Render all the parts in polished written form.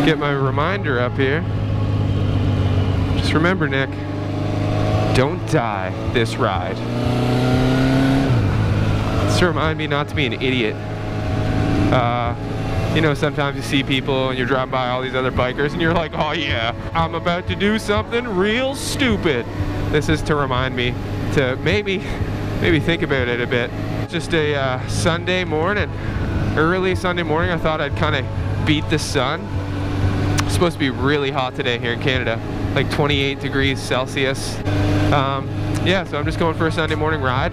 Get my reminder up here. Just remember, Nick, don't die this ride. Just to remind me not to be an idiot. You know, sometimes you see people and you're driving by all these other bikers and you're like, oh yeah, I'm about to do something real stupid. This is to remind me to maybe think about it a bit. Just a Sunday morning, early Sunday morning. I thought I'd kind of beat the sun. It's supposed to be really hot today here in Canada, like 28 degrees Celsius. Yeah, so I'm just going for a Sunday morning ride.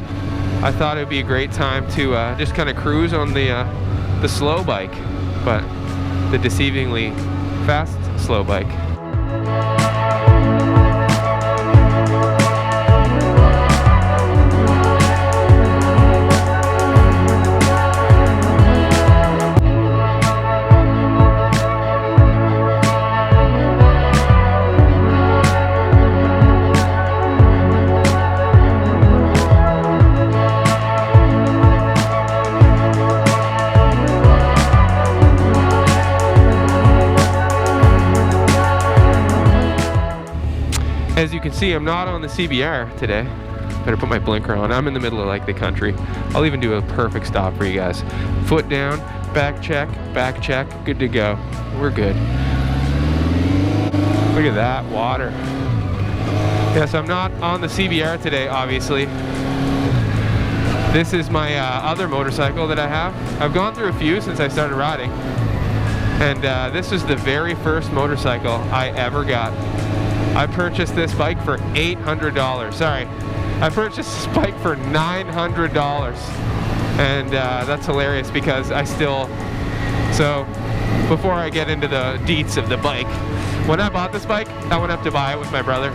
I thought it would be a great time to just kind of cruise on the slow bike, but the deceivingly fast slow bike. As you can see, I'm not on the CBR today. Better put my blinker on. I'm in the middle of like the country. I'll even do a perfect stop for you guys. Foot down, back check, good to go. We're good. Look at that water. Yes, I'm not on the CBR today, obviously. This is my other motorcycle that I have. I've gone through a few since I started riding. And this is the very first motorcycle I ever got. I purchased this bike for $800. Sorry, I purchased this bike for $900. And that's hilarious because so before I get into the deets of the bike, when I bought this bike, I went up to buy it with my brother.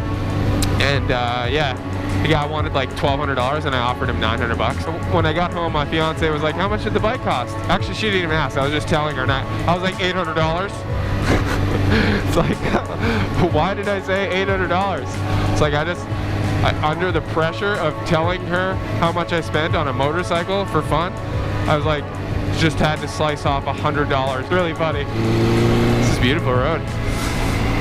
And yeah, the guy wanted like $1,200 and I offered him $900. When I got home, my fiance was like, how much did the bike cost? Actually, she didn't even ask. I was just telling her. I was like, $800. It's like, why did I say $800? It's like under the pressure of telling her how much I spent on a motorcycle for fun, I was like, just had to slice off $100. Really funny. This is a beautiful road.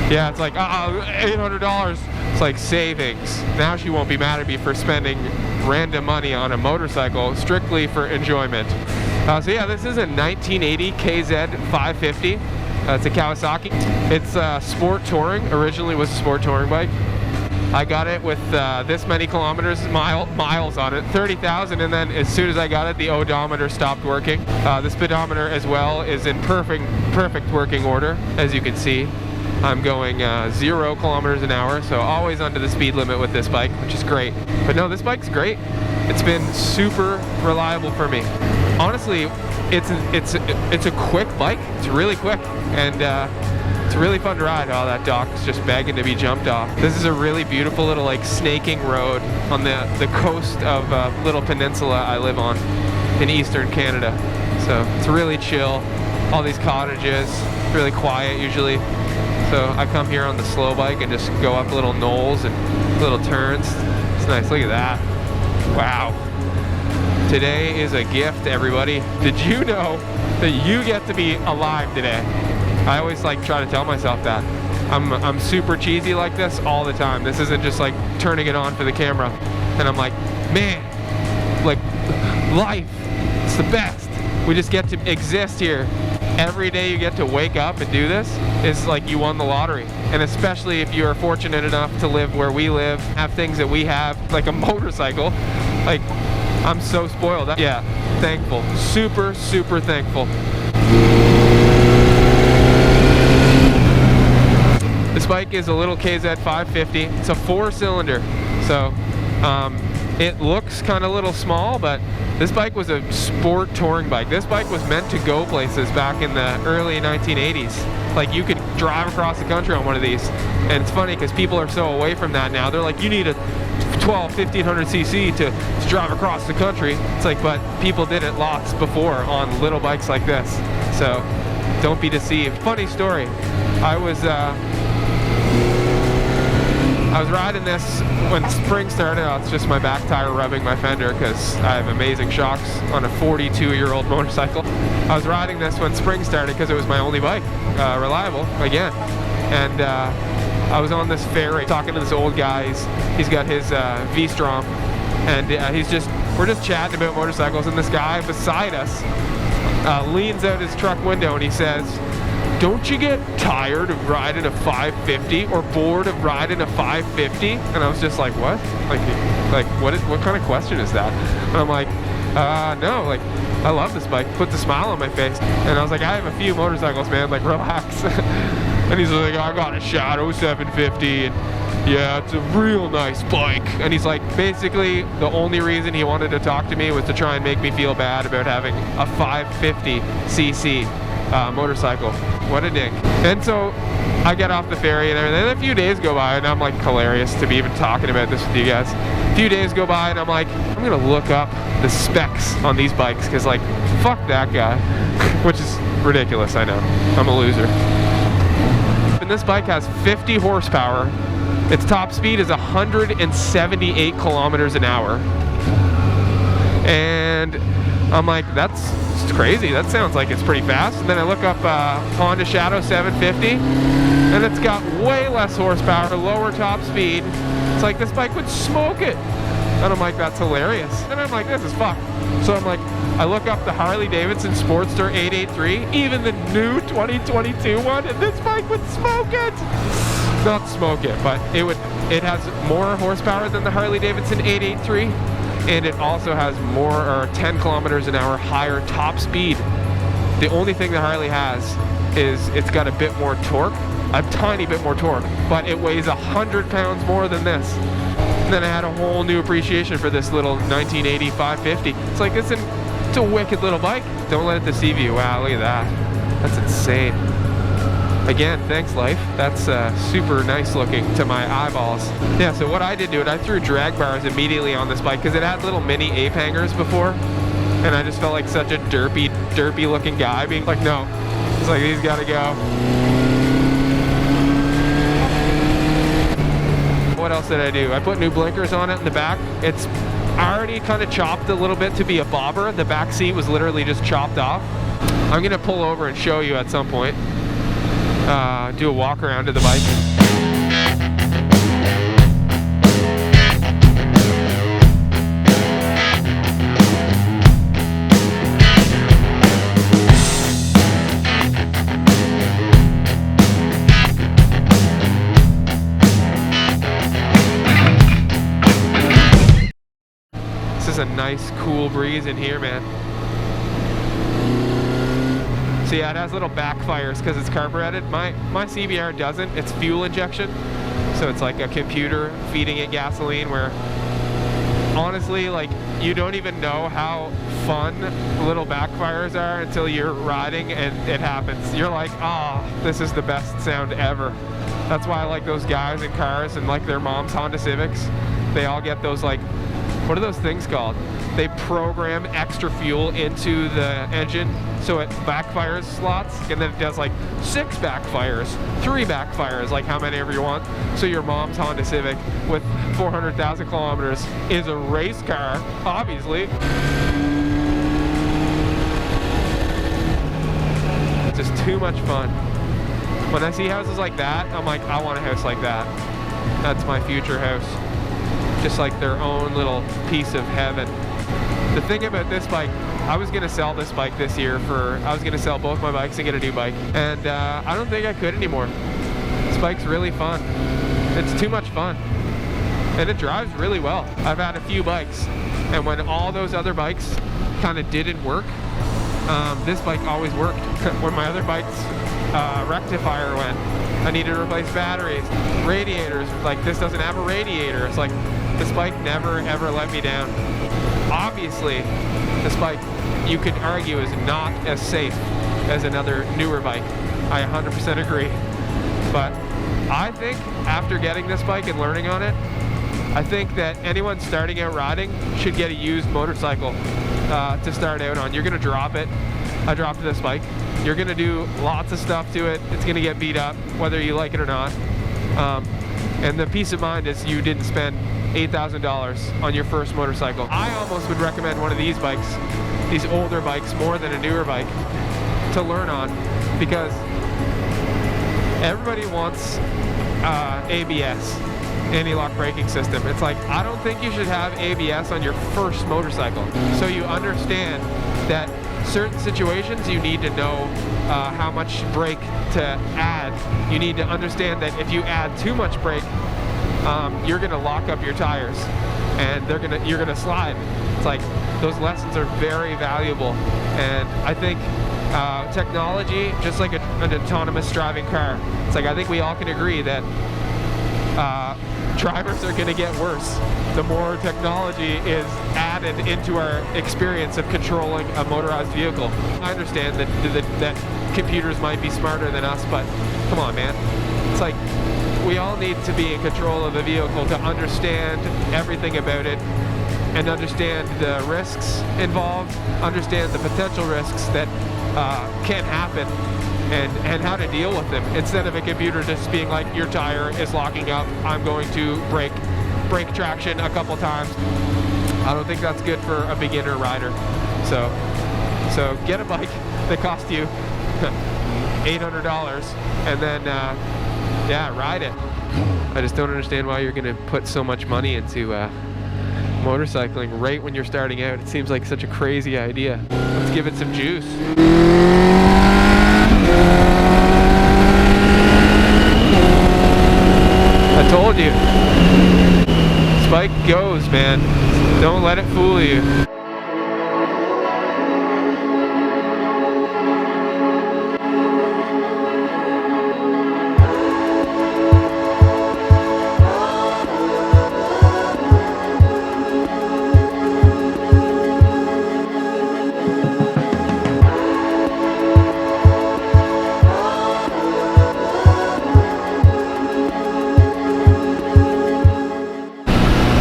Yeah, it's like, $800. It's like savings. Now she won't be mad at me for spending random money on a motorcycle strictly for enjoyment. So yeah, this is a 1980 KZ550. It's a Kawasaki. It's sport touring. Originally was a sport touring bike. I got it with this many kilometers, miles on it, 30,000, and then as soon as I got it, the odometer stopped working. The speedometer as well is in perfect working order, as you can see. I'm going 0 kilometers an hour, so always under the speed limit with this bike, which is great. But no, this bike's great. It's been super reliable for me. Honestly, it's a quick bike. It's really quick, and it's really fun to ride. Oh, that dock's just begging to be jumped off. This is a really beautiful little like snaking road on the coast of a little peninsula I live on in eastern Canada. So it's really chill. All these cottages, really quiet usually. So I come here on the slow bike and just go up little knolls and little turns. It's nice. Look at that. Wow. Today is a gift, everybody. Did you know that you get to be alive today? I always like try to tell myself that. I'm super cheesy like this all the time. This isn't just like turning it on for the camera. And I'm like, man, like life, it's the best. We just get to exist here. Every day you get to wake up and do this is like you won the lottery. And especially if you are fortunate enough to live where we live, have things that we have, like a motorcycle. Like, I'm so spoiled. Yeah, thankful. Super, super thankful. This bike is a little KZ550. It's a 4-cylinder. So, it looks kind of a little small, but this bike was a sport touring bike. This bike was meant to go places back in the early 1980s. Like, you could drive across the country on one of these. And it's funny because people are so away from that now. They're like, you need a 1500 cc to drive across the country. It's like, but people did it lots before on little bikes like this. So don't be deceived. Funny story. I was I was riding this when spring started out. It's just my back tire rubbing my fender because I have amazing shocks on a 42-year-old motorcycle. I was riding this when spring started because it was my only bike, reliable again. And I was on this ferry talking to this old guy. He's got his V-Strom, and we're just chatting about motorcycles, and this guy beside us leans out his truck window and he says, "Don't you get tired of riding a 550 or bored of riding a 550? And I was just like, what? Like what kind of question is that? And I'm like, no, like, I love this bike. Puts a smile on my face. And I was like, I have a few motorcycles, man, like, relax. And he's like, I got a Shadow 750, and yeah, it's a real nice bike. And he's like, basically, the only reason he wanted to talk to me was to try and make me feel bad about having a 550cc motorcycle. What a dick. And so I get off the ferry and everything. And a few days go by, and I'm like, hilarious to be even talking about this with you guys. A few days go by, and I'm like, I'm gonna look up the specs on these bikes, because, like, fuck that guy. Which is ridiculous, I know. I'm a loser. And this bike has 50 horsepower. Its top speed is 178 kilometers an hour. And I'm like, that's crazy. That sounds like it's pretty fast. And then I look up Honda Shadow 750, and it's got way less horsepower, lower top speed. It's like this bike would smoke it. And I'm like, that's hilarious. And I'm like, this is fucked. So I'm like, I look up the Harley Davidson Sportster 883, even the new 2022 one, and this bike would smoke it. Not smoke it, but it has more horsepower than the Harley Davidson 883, and it also has more, or 10 kilometers an hour higher top speed. The only thing the Harley has is it's got a bit more torque, a tiny bit more torque, but it weighs 100 pounds more than this. And then I had a whole new appreciation for this little 1980 550. It's like, it's a wicked little bike. Don't let it deceive you. Wow, look at that. That's insane. Again, thanks life. That's super nice looking to my eyeballs. Yeah, so what I did to it, I threw drag bars immediately on this bike because it had little mini ape hangers before, and I just felt like such a derpy looking guy being like, no. It's like, these gotta go. What else did I do? I put new blinkers on it in the back. It's already kind of chopped a little bit to be a bobber. The back seat was literally just chopped off. I'm gonna pull over and show you at some point. Do a walk around to the bike. This is a nice cool breeze in here, man. So yeah, it has little backfires because it's carbureted. My CBR doesn't. It's fuel injection. So it's like a computer feeding it gasoline, where honestly, like, you don't even know how fun little backfires are until you're riding and it happens. You're like, ah, oh, this is the best sound ever. That's why I like those guys in cars and like their mom's Honda Civics. They all get those, like, what are those things called? They program extra fuel into the engine so it backfires slots, and then it does like 6 backfires, 3 backfires, like how many ever you want. So your mom's Honda Civic with 400,000 kilometers is a race car, obviously. It's just too much fun. When I see houses like that, I'm like, I want a house like that. That's my future house. Just like their own little piece of heaven. The thing about this bike, I was gonna sell this bike this year I was gonna sell both my bikes and get a new bike. And I don't think I could anymore. This bike's really fun. It's too much fun. And it drives really well. I've had a few bikes, and when all those other bikes kind of didn't work, this bike always worked. When my other bikes, rectifier went, I needed to replace batteries, radiators, like this doesn't have a radiator. It's like, this bike never ever let me down. Obviously, this bike, you could argue, is not as safe as another newer bike. I 100% agree. But I think after getting this bike and learning on it, I think that anyone starting out riding should get a used motorcycle to start out on. You're gonna drop it. I dropped this bike. You're gonna do lots of stuff to it. It's gonna get beat up, whether you like it or not. And the peace of mind is you didn't spend $8,000 on your first motorcycle. I almost would recommend one of these bikes, these older bikes, more than a newer bike to learn on, because everybody wants ABS, anti-lock braking system. It's like, I don't think you should have ABS on your first motorcycle. So you understand that certain situations you need to know how much brake to add. You need to understand that if you add too much brake, you're gonna lock up your tires and you're gonna slide. It's like, those lessons are very valuable. And I think technology, just like an autonomous driving car, it's like, I think we all can agree that drivers are going to get worse the more technology is added into our experience of controlling a motorized vehicle. I understand that computers might be smarter than us, but come on, man. It's like, we all need to be in control of the vehicle to understand everything about it and understand the risks involved, understand the potential risks that can happen, and how to deal with them, instead of a computer just being like, your tire is locking up, I'm going to brake traction a couple times. I don't think that's good for a beginner rider. So get a bike that costs you $800 and then yeah, ride it. I just don't understand why you're gonna put so much money into motorcycling right when you're starting out. It seems like such a crazy idea. Let's give it some juice. I told you. This bike goes, man. Don't let it fool you.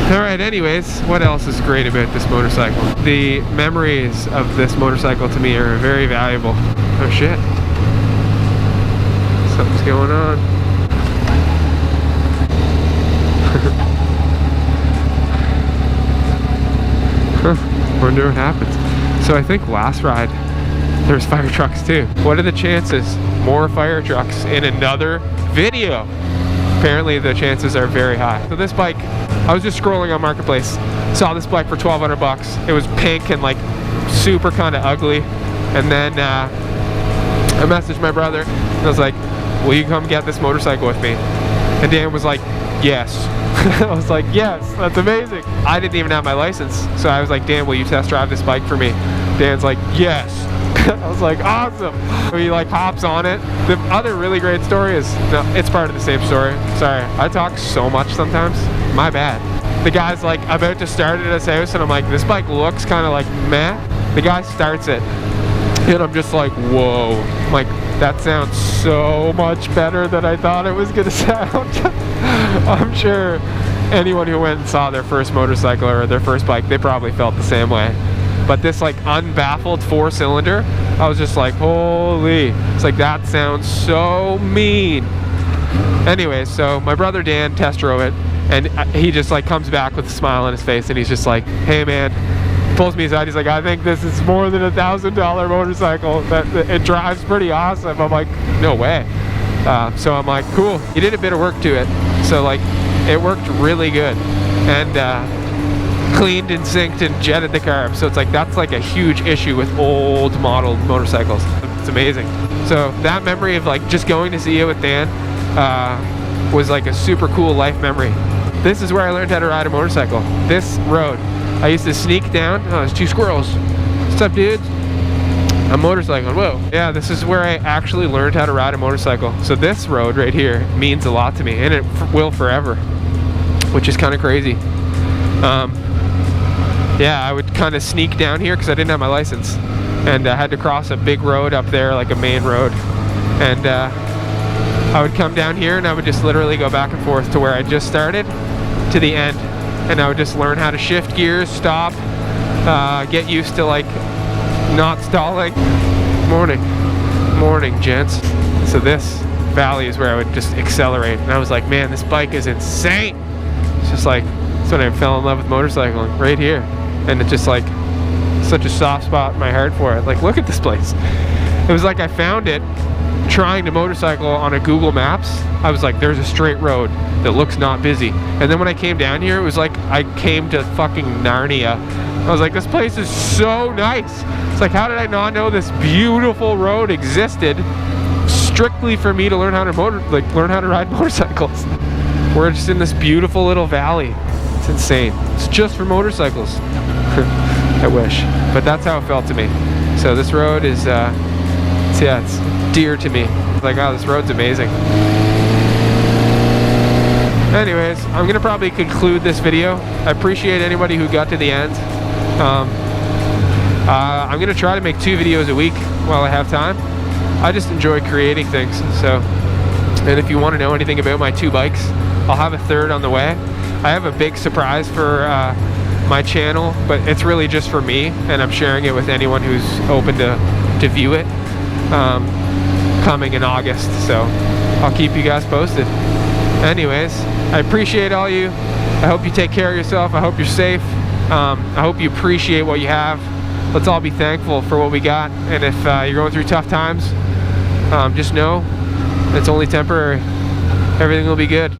Alright, anyways, what else is great about this motorcycle? The memories of this motorcycle to me are very valuable. Oh shit. Something's going on. Wonder what happens. So I think last ride there's fire trucks too. What are the chances more fire trucks in another video? Apparently the chances are very high. So this bike, I was just scrolling on Marketplace, saw this bike for 1,200 bucks. It was pink and like super kind of ugly. And then I messaged my brother and I was like, will you come get this motorcycle with me? And Dan was like, yes. I was like, yes, that's amazing. I didn't even have my license. So I was like, Dan, will you test drive this bike for me? Dan's like, yes. I was like, awesome. So he like hops on it. The other really great story is, no, it's part of the same story. Sorry, I talk so much sometimes. My bad. The guy's like about to start it at his house and I'm like, this bike looks kind of like meh. The guy starts it and I'm just like, whoa. I'm like, that sounds so much better than I thought it was gonna sound. I'm sure anyone who went and saw their first motorcycle or their first bike, they probably felt the same way. But this like unbaffled 4-cylinder, I was just like, holy. It's like, that sounds so mean. Anyways, so my brother Dan test drove it and he just like comes back with a smile on his face and he's just like, hey man, pulls me aside, he's like, I think this is more than $1,000 motorcycle. It drives pretty awesome. I'm like, no way. So I'm like, cool. He did a bit of work to it. So like, it worked really good. And cleaned and synced and jetted the car. So it's like, that's like a huge issue with old model motorcycles. It's amazing. So that memory of like just going to see it with Dan was like a super cool life memory. This is where I learned how to ride a motorcycle. This road. I used to sneak down. Oh, there's 2 squirrels. What's up, dudes? I'm motorcycling. Whoa. Yeah, this is where I actually learned how to ride a motorcycle. So this road right here means a lot to me, and it will forever, which is kind of crazy. Yeah, I would kind of sneak down here because I didn't have my license, and I had to cross a big road up there, like a main road, and I would come down here and I would just literally go back and forth to where I just started to the end, and I would just learn how to shift gears, stop, get used to like not stalling. Morning, gents. So this valleys where I would just accelerate, and I was like, man, this bike is insane. It's just like, that's when I fell in love with motorcycling, right here. And it's just like such a soft spot in my heart for it. Like, look at this place. It was like I found it trying to motorcycle on a Google Maps. I was like, there's a straight road that looks not busy. And then when I came down here, it was like I came to fucking Narnia. I was like, this place is so nice. It's like, how did I not know this beautiful road existed strictly for me to learn how to learn how to ride motorcycles? We're just in this beautiful little valley. It's insane. It's just for motorcycles. I wish, but that's how it felt to me. So this road is, it's dear to me. Like, oh, this road's amazing. Anyways, I'm gonna probably conclude this video. I appreciate anybody who got to the end. I'm gonna try to make 2 videos a week while I have time. I just enjoy creating things. So, and if you want to know anything about my 2 bikes, I'll have a 3rd on the way. I have a big surprise for my channel, but it's really just for me, and I'm sharing it with anyone who's open to view it, coming in August. So I'll keep you guys posted. Anyways, I appreciate all you. I hope you take care of yourself. I hope you're safe. I hope you appreciate what you have. Let's all be thankful for what we got. And if you're going through tough times, just know it's only temporary. Everything will be good.